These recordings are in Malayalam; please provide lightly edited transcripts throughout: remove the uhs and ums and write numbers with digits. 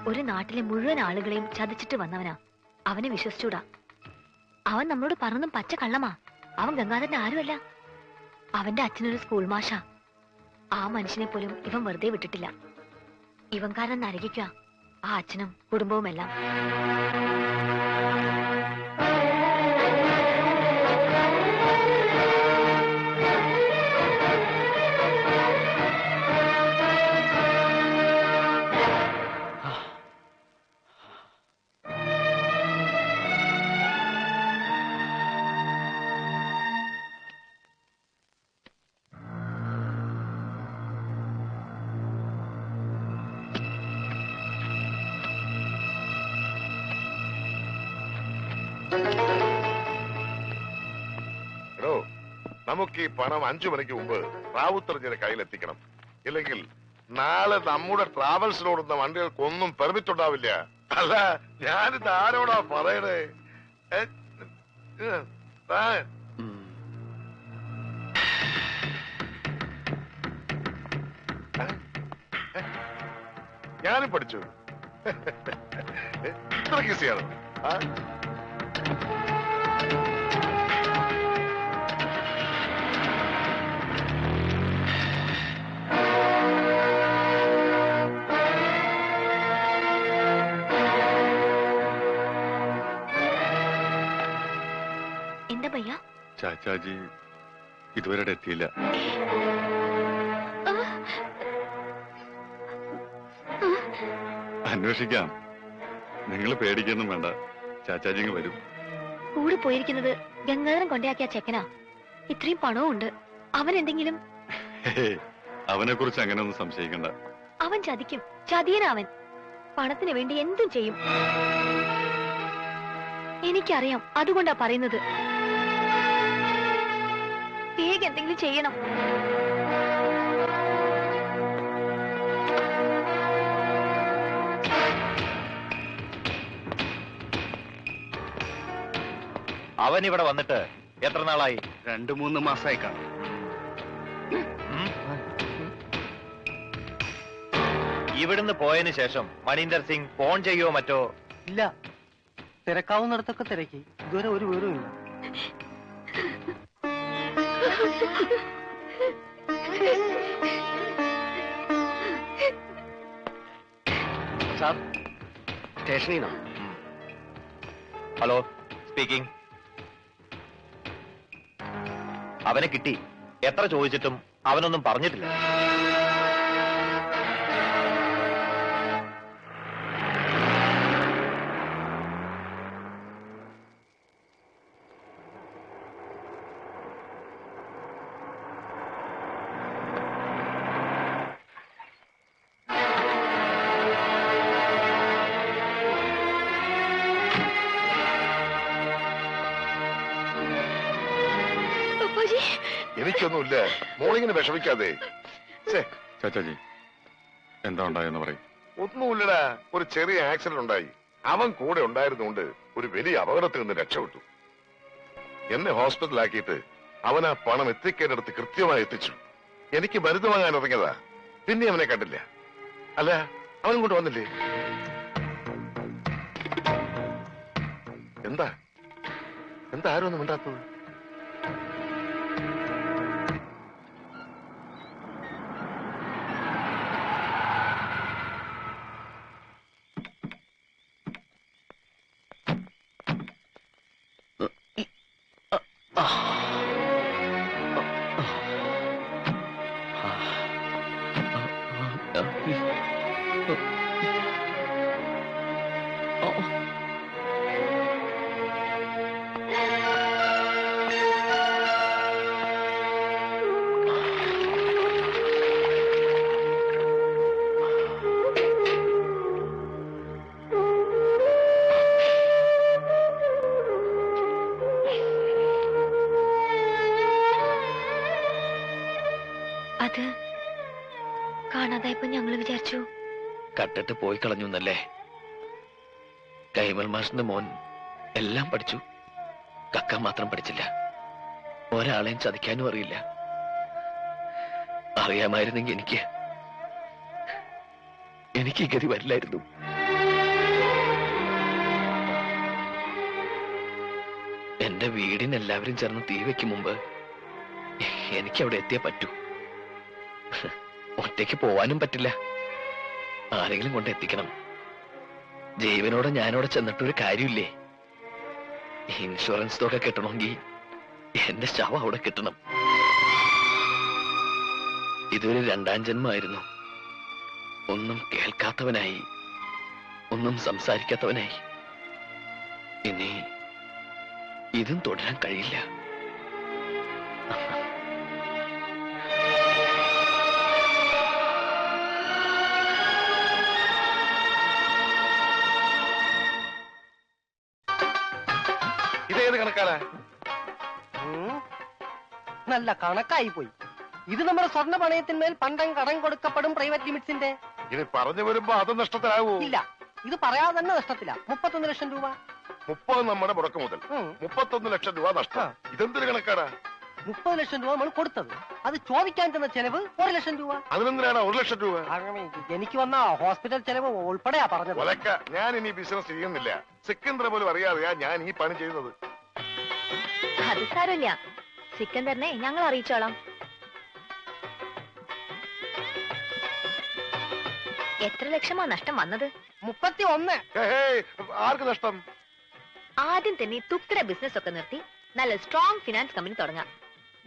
ഒരു നാട്ടിലെ മുഴുവൻ ആളുകളെയും ചതിച്ചിട്ട് വന്നവനാ. അവനെ വിശ്വസിച്ചൂടാ. അവൻ നമ്മളോട് പറഞ്ഞതും പച്ച കള്ളമാ. അവൻ ഗംഗാധരന്റെ ആരുമല്ല. അവന്റെ അച്ഛനൊരു സ്കൂൾ മാഷാ. ആ മനുഷ്യനെ പോലും ഇവൻ വെറുതെ വിട്ടിട്ടില്ല. ഇവൻ കാരണം നരകിക്കുക ആ അച്ഛനും കുടുംബവും എല്ലാം. നമുക്ക് ഈ പണം 5 മണിക്ക് മുമ്പ് റാവുത്തറിഞ്ഞിന്റെ കയ്യിലെത്തിക്കണം. ഇല്ലെങ്കിൽ നാളെ നമ്മുടെ ട്രാവൽസിനോടുന്ന വണ്ടികൾക്കൊന്നും പെർമിറ്റ് ഉണ്ടാവില്ല. അല്ല, ഞാനിത് ആരോടാ പറയണേ? ഞാനും പഠിച്ചു. ഇത്ര ഈസിയാണ്. ചാച്ചാജി ഇതുവരെ എത്തിയില്ല. അന്വേഷിക്കാം. നിങ്ങൾ പേടിക്കൊന്നും വേണ്ട, ചാച്ചാജി വരും. കൂടെ പോയിരിക്കുന്നത് ഗംഗാധരൻ കൊണ്ടയാക്കിയ ചെക്കനാ. ഇത്രയും പണവും ഉണ്ട്. അവൻ എന്തെങ്കിലും അവനെ കുറിച്ച് അങ്ങനെ ഒന്നും സംശയിക്കണ്ട. അവൻ ചതിക്കും. ചതിയനവൻ പണത്തിന് വേണ്ടി എന്തും ചെയ്യും. എനിക്കറിയാം. അതുകൊണ്ടാ പറയുന്നത്. വേഗം എന്തെങ്കിലും ചെയ്യണം. അവൻ ഇവിടെ വന്നിട്ട് എത്ര നാളായി? 2-3 മാസമായി കാണും. ഇവിടുന്ന് പോയതിനു ശേഷം മനീന്ദർ സിംഗ് ഫോൺ ചെയ്യോ മറ്റോ? ഇല്ല. തിരക്കാവുന്നിടത്തൊക്കെ തിരക്കി. ഇതുവരെ ഒരു വിവരവും ഇല്ല. സാർ, സ്റ്റേഷനിൽ നിന്നോ? Hello, speaking. അവനെ കിട്ടി. എത്ര ചോദിച്ചിട്ടും അവനൊന്നും പറഞ്ഞിട്ടില്ല. എനിക്കൊന്നുമില്ല. മോളിങ്ങനെ വിഷമിക്കാതെ. ചാച്ചാജി, എന്താ ഉണ്ടായെന്ന് പറയും. ഒന്നുമില്ലടാ, ഒരു ചെറിയ ആക്സിഡന്റ് ഉണ്ടായി. അവൻ കൂടെ ഉണ്ടായിരുന്നുകൊണ്ട് ഒരു വലിയ അപകടത്തിൽ നിന്ന് രക്ഷപ്പെട്ടു. എന്നെ ഹോസ്പിറ്റലാക്കിയിട്ട് അവൻ ആ പണം എത്തിക്കേണ്ടടുത്ത് കൃത്യമായി എത്തിച്ചു. എനിക്ക് മരുന്ന് വാങ്ങാൻ ഇറങ്ങിയതാ. പിന്നെ അവനെ കണ്ടില്ല. അല്ല, അവനും കൊണ്ട് വന്നില്ലേ? എന്താ എന്താ ആരും ഒന്നും മിണ്ടാത്തത്? അത് കാണാതായപ്പോ ഞങ്ങൾ വിചാരിച്ചു കട്ടിട്ട് പോയി കളഞ്ഞു എന്നല്ലേ. കൈമൾ മാഷിന്റെ മോൻ എല്ലാം പഠിച്ചു, കക്ക മാത്രം പഠിച്ചില്ല. ഒരാളെയും ചതിക്കാനും അറിയില്ല. അറിയാമായിരുന്നെങ്കിൽ എനിക്ക് ഗതി വരില്ലായിരുന്നു. എന്റെ വീടിന് എല്ലാവരും ചേർന്ന് തീ വെക്കും മുമ്പ് എനിക്ക് അവിടെ എത്തിയേ പറ്റൂ. ഒറ്റയ്ക്ക് പോവാനും പറ്റില്ല, ആരെങ്കിലും കൊണ്ട് എത്തിക്കണം. ജീവനോടെ ഞാനവിടെ ചെന്നിട്ടൊരു കാര്യമില്ലേ. ഇൻഷുറൻസ് തുക കിട്ടണമെങ്കിൽ എന്റെ ശവം അവിടെ കിട്ടണം. ഇതൊരു രണ്ടാം ജന്മമായിരുന്നു. ഒന്നും കേൾക്കാത്തവനായി, ഒന്നും സംസാരിക്കാത്തവനായി. ഇനി ഇതും തുടരാൻ കഴിയില്ല. ഇതേത് കണക്കാണ്? നല്ല കണക്കായി പോയി. ഇത് നമ്മുടെ സ്വർണ്ണ പണയത്തിന്മേൽ പണ്ടം കടം കൊടുക്കപ്പെടും പ്രൈവറ്റ് ലിമിറ്റ്സിന്റെ. ഇനി പറഞ്ഞു വരുമ്പോ അത് നഷ്ടത്തിലാവൂ. ഇല്ല, ഇത് പറയാതെ തന്നെ നഷ്ടത്തില്ല. 31 ലക്ഷം രൂപ. 30 നമ്മുടെ മുടക്ക് മുതൽ, 31 ലക്ഷം രൂപ നഷ്ടം. ഇതെന്തൊരു കണക്കാണ്? 30 ലക്ഷം രൂപ നമ്മൾ കൊടുത്തത്, അത് ചോദിക്കാൻ ചെന്ന ചെലവ് 1 ലക്ഷം രൂപ. അതിനെന്തിനാണ് 1 ലക്ഷം രൂപ? എനിക്ക് വന്ന ഹോസ്പിറ്റൽ ചെലവ് ഉൾപ്പെടെയാ പറഞ്ഞത്. ഒലക്ക, ഞാൻ ഇനി ബിസിനസ് ചെയ്യുന്നില്ല. സിക്കന്ദ്ര പോലും അറിയാതെയാ ഞാൻ ഈ പണി ചെയ്യുന്നത്. അത് സാരമില്ല, സിക്കന്ദറിനെ ഞങ്ങൾ അറിയിച്ചോളാം. എത്ര ലക്ഷമാ നഷ്ടം വന്നത്? 31. ആർക്ക് നഷ്ടം? ആദ്യം തന്നെ തുക്കട ബിസിനസ് ഒക്കെ നിർത്തി നല്ല സ്ട്രോങ് ഫിനാൻസ് കമ്പനി തുടങ്ങാം.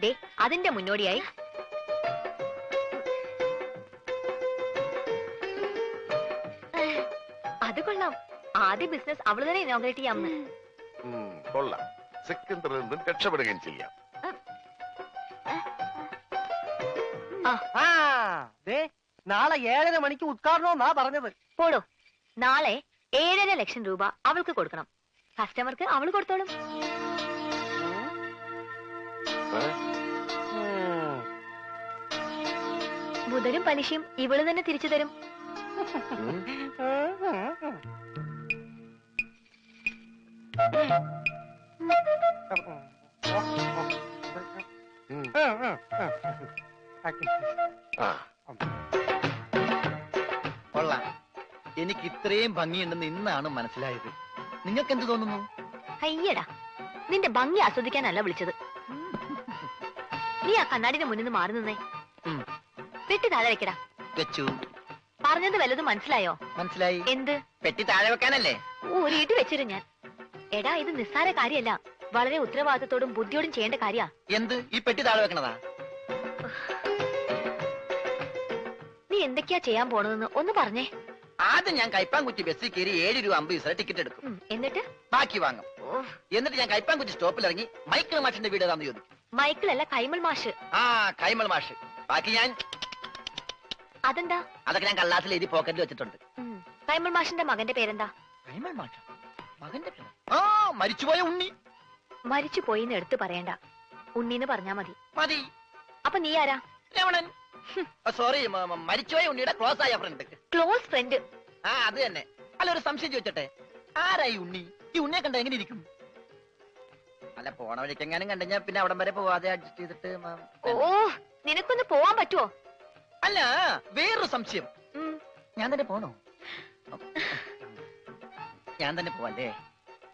ദേ, അതിന്റെ മുന്നോടിയായി അത് കൊള്ളാം. ആദ്യ ബിസിനസ് അവള് തന്നെ ഇനോഗ്രേറ്റ് ചെയ്യാമെന്ന്. കൊള്ളാം. സിക്കന്ദ്രിൽ നിന്നും രക്ഷപ്പെടുകയും ചെയ്യാം. നാളെ 7:30 മണിക്ക് ഉദ്ഘാടനമെന്നാ പറഞ്ഞത്. പോടോ, നാളെ 7.5 ലക്ഷം രൂപ അവൾക്ക് കൊടുക്കണം. കസ്റ്റമർക്ക് അവള് കൊടുത്തോളും. മുതലും പലിശയും ഇവള് തന്നെ തിരിച്ചു തരും. കൊള്ളാം. എനിക്ക് ഇത്രയും ഭംഗിയുണ്ടെന്ന് ഇന്നാണ് മനസ്സിലായത്. നിങ്ങൾക്ക് എന്ത് തോന്നുന്നു? അയ്യടാ, നിന്റെ ഭംഗി ആസ്വദിക്കാനല്ല വിളിച്ചത്. നീ ആ കണ്ണാടിന്റെ മുന്നിൽ നിന്ന് മാറി നിന്നേ. പെട്ടി താഴെ വെക്കടാ. വെച്ചു. പറഞ്ഞത് വല്ലതും മനസ്സിലായോ? മനസ്സിലായി. എന്ത്? പെട്ടി താഴെ വെക്കാനല്ലേ? ഊരിയിട്ട് വെച്ചിരും ഞാൻ. എടാ, ഇത് നിസ്സാര കാര്യമല്ല, വളരെ ഉത്തരവാദിത്തത്തോടും ബുദ്ധിയോടും ചെയ്യേണ്ട കാര്യ. എന്ത്? ഈ പെട്ടി താഴെ വെക്കണതാ? നീ എന്തൊക്കെയാ ചെയ്യാൻ പോണതെന്ന് ഒന്ന് പറഞ്ഞേ. ആദ്യം ഞാൻ കൈപ്പാങ്കുറ്റി ബസ്സിൽ കയറി 7 രൂപ 50 പൈസ ടിക്കറ്റ് എടുക്കും. എന്നിട്ട് ബാക്കി വാങ്ങും. എന്നിട്ട് ഞാൻ കൈപ്പാങ്കുറ്റി സ്റ്റോപ്പിൽ ഇറങ്ങി മൈക്കിൾ മാഷിന്റെ വീട് ഏതാന്ന് ചോദിക്കും. മൈക്കിളല്ല, കൈമൾ മാഷ്. ആ, കൈമൾ മാഷ്. ബാക്കി ഞാൻ അതെന്താ? അതൊക്കെ ഞാൻ കള്ളാസിൽ എഴുതി പോക്കറ്റിൽ വെച്ചിട്ടുണ്ട്. കൈമൾ മാഷിന്റെ മകന്റെ പേരെന്താ? കൈമൾ മാഷ? മകന്റെ പേര്? ആ, മരിച്ചുപോയ ഉണ്ണി. മരിച്ചു പോയിന്ന് എടുത്ത് പറയണ്ട, ഉണ്ണീന്ന് പറഞ്ഞാ മതി. മതി. അപ്പൊ നീ ആരാ? രമണൻ. സോറി, മരിച്ചുപോയ ഉണ്ണിയുടെ ക്ലോസ് ആയ ഫ്രണ്ട്. Close friend? ആ, അത് തന്നെ. അല്ല, ഒരു സംശയം ചോദിച്ചോട്ടെ, ആരായി ഉണ്ണി? ഈ ഉണ്ണിയെ കണ്ട എങ്ങനെ ഇരിക്കും? അല്ല, പോണ വഴിക്കെങ്ങാനും കണ്ടുകഴിഞ്ഞാ പിന്നെ അവിടം വരെ പോവാതെ അഡ്ജസ്റ്റ് ചെയ്തിട്ട്. ഓ, നിനക്കൊന്ന് പോവാൻ പറ്റുമോ? അല്ല, വേറൊരു സംശയം. ഞാൻ തന്നെ പോണോ? ഞാൻ തന്നെ പോവാല്ലേ?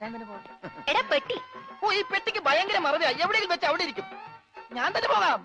ഞാൻ തന്നെ പോവാം. എടാ പെട്ടി. ഓ, ഈ പെട്ടിക്ക് ഭയങ്കര മറവിയാ. എവിടെയെങ്കിലും വെച്ച് അവിടെ ഇരിക്കും. ഞാൻ തന്നെ പോകാം.